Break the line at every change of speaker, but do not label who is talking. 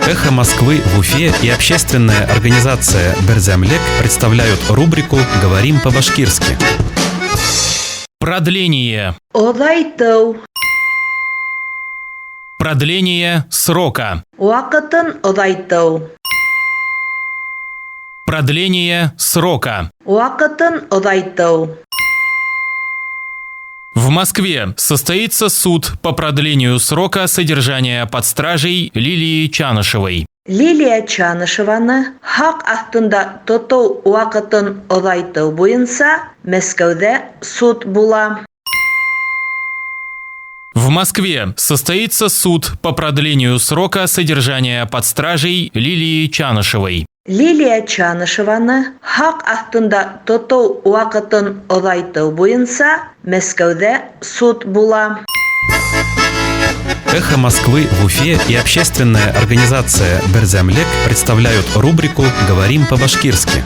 «Эхо Москвы» в Уфе и общественная организация «Берзямлек» представляют рубрику «Говорим по-башкирски».
Продление.
Оҙайтыу.
Продление срока.
Ваҡытын оҙайтыу.
Продление срока.
Ваҡытын оҙайтыу.
В Москве состоится суд по продлению срока содержания под стражей Лилии Чанышевой.
Лилия Чанышеваны һаҡ аҫтында тотоу ваҡытын оҙайтыу буйынса Мәскәүҙә суд була.
В Москве состоится суд по продлению срока содержания под стражей Лилии Чанышевой.
Лилия Чанышеваны һаҡ аҫтында тотоу ваҡытын оҙайтыу буйынса Мәскәүҙә суд була.
«Эхо Москвы» в Уфе и общественная организация «Берзямлек» представляют рубрику «Говорим по-башкирски».